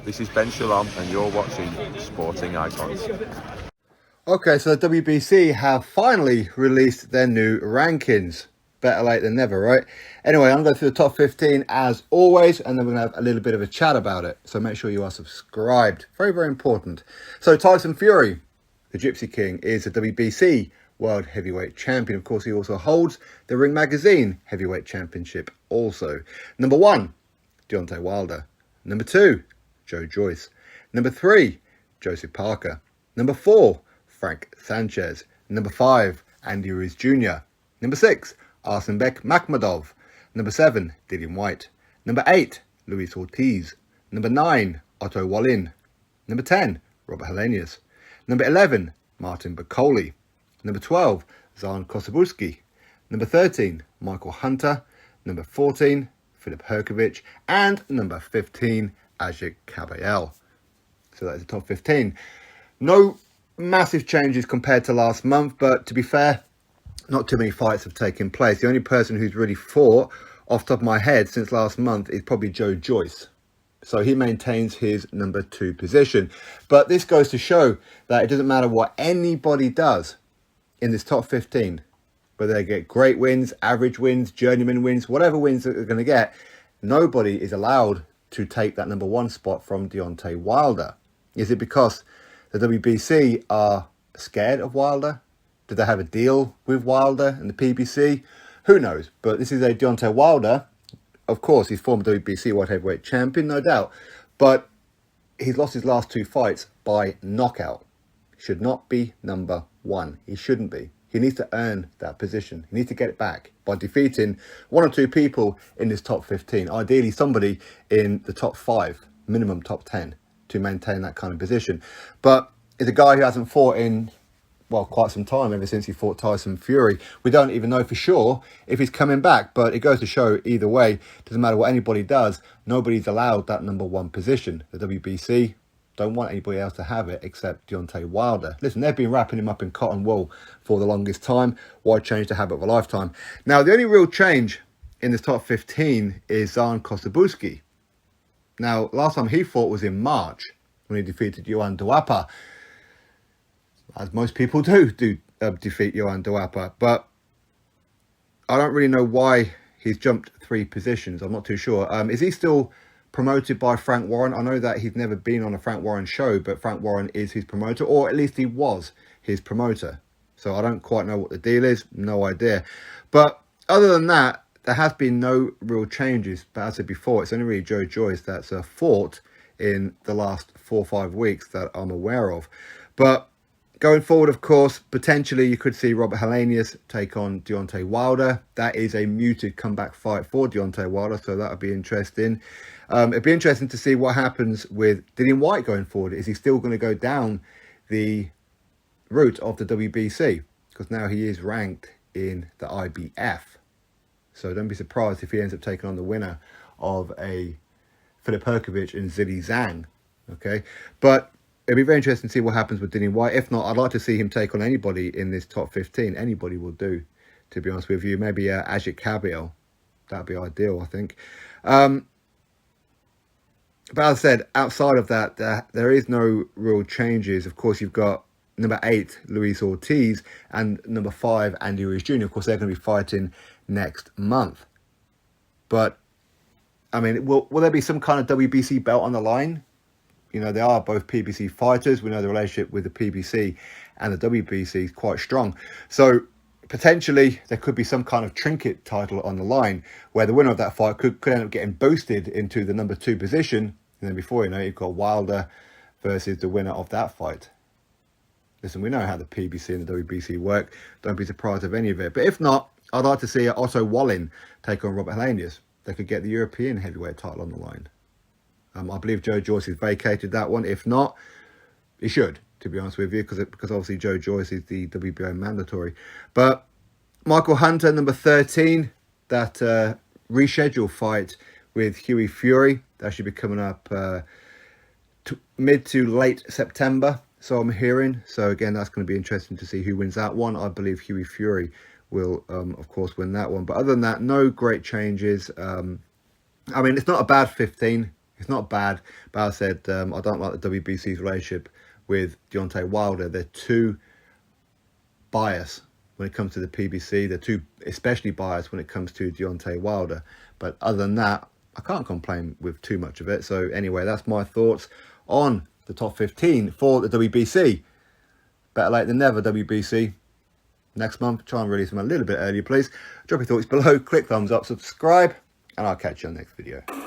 This is Ben Shalom and you're watching Sporting Icons. Okay, so the WBC have finally released their new rankings. Better late than never, right? Anyway, I'm going to go through the top 15 as always, and then we're going to have a little bit of a chat about it. So make sure you are subscribed. Very, very important. So TysonFury, the Gypsy King, is the WBC World Heavyweight Champion. Of course, he also holds the Ring Magazine Heavyweight Championship also. Number 1, Deontay Wilder. Number 2, Joyce. Number 3, Joseph Parker. Number 4, Frank Sanchez. Number 5, Andy Ruiz Jr. Number 6, Arsenbek Makhmadov. Number 7, Dillian Whyte. Number 8, Luis Ortiz. Number 9, Otto Wallin. Number 10, Robert Helenius. Number 11, Martin Bakole. Number 12, Zhan Kosabuski. Number 13, Michael Hunter. Number 14, Filip Hrgović. And number 15, Ajit Kabayel. So that is the top 15. No massive changes compared to last month, but to be fair, not too many fights have taken place. The only person who's really fought off the top of my head since last month is probably Joyce. So he maintains his number 2 position. But this goes to show that it doesn't matter what anybody does in this top 15, whether they get great wins, average wins, journeyman wins, whatever wins that they're going to get, nobody is allowed to take that number 1 spot from Deontay Wilder. Is it because the WBC are scared of Wilder? Do they have a deal with Wilder and the PBC? Who knows? But this is a Deontay Wilder. Of course, he's former WBC World Heavyweight Champion, no doubt. But he's lost his last 2 fights by knockout. Should not be number 1. He shouldn't be. He needs to earn that position. He needs to get it back by defeating 1 or 2 people in this top 15. Ideally, somebody in the top 5, minimum top 10, to maintain that kind of position. But it's a guy who hasn't fought in, well, quite some time, ever since he fought TysonFury. We don't even know for sure if he's coming back, but it goes to show either way, doesn't matter what anybody does, nobody's allowed that number 1 position. The WBC don't want anybody else to have it except Deontay Wilder. Listen, they've been wrapping him up in cotton wool for the longest time. Why change the habit of a lifetime? Now, the only real change in this top 15 is Zhan Kosabuski. Now, last time he fought was in March when he defeated Johan Duapa. As most people do defeat Johan Duapa. But I don't really know why he's jumped 3 positions. I'm not too sure. Is he still promoted by Frank Warren? I know that he's never been on a Frank Warren show, but Frank Warren is his promoter, or at least he was his promoter. So I don't quite know what the deal is. No idea. But other than that, there has been no real changes. But as I said before, it's only really Joyce that's fought in the last 4 or 5 weeks that I'm aware of. But going forward, of course, potentially you could see Robert Helenius take on Deontay Wilder. That is a muted comeback fight for Deontay Wilder, so that would be interesting. It'd be interesting to see what happens with Dillian Whyte going forward. Is he still going to go down the route of the WBC? Because now he is ranked in the IBF. So don't be surprised if he ends up taking on the winner of a Filip Hrgović and Zhilei Zhang. Okay, but it'll be very interesting to see what happens with Dillian Whyte. If not, I'd like to see him take on anybody in this top 15. Anybody will do, to be honest with you. Maybe Ajit Kabayel. That'd be ideal, I think. But as I said, outside of that, there is no real changes. Of course, you've got number 8, Luis Ortiz, and number 5, Andy Ruiz Jr. Of course, they're going to be fighting next month. But, I mean, will there be some kind of WBC belt on the line? You know, they are both PBC fighters. We know the relationship with the PBC and the WBC is quite strong. So, potentially, there could be some kind of trinket title on the line where the winner of that fight could end up getting boosted into the number 2 position. And then before you know, you've got Wilder versus the winner of that fight. Listen, we know how the PBC and the WBC work. Don't be surprised of any of it. But if not, I'd like to see Otto Wallin take on Robert Helenius. They could get the European heavyweight title on the line. I believe Joyce has vacated that one. If not, he should, to be honest with you, because obviously Joyce is the WBO mandatory. But Michael Hunter, number 13, that rescheduled fight with Hughie Fury, that should be coming up mid to late September, so I'm hearing. So again, that's going to be interesting to see who wins that one. I believe Hughie Fury will, of course, win that one. But other than that, no great changes. I mean, it's not a bad 15. It's not bad, but as I said, I don't like the WBC's relationship with Deontay Wilder. They're too biased when it comes to the PBC. They're too especially biased when it comes to Deontay Wilder. But other than that, I can't complain with too much of it. So anyway, that's my thoughts on the top 15 for the WBC. Better late than never, WBC. Next month, try and release them a little bit earlier, please. Drop your thoughts below, click thumbs up, subscribe, and I'll catch you on the next video.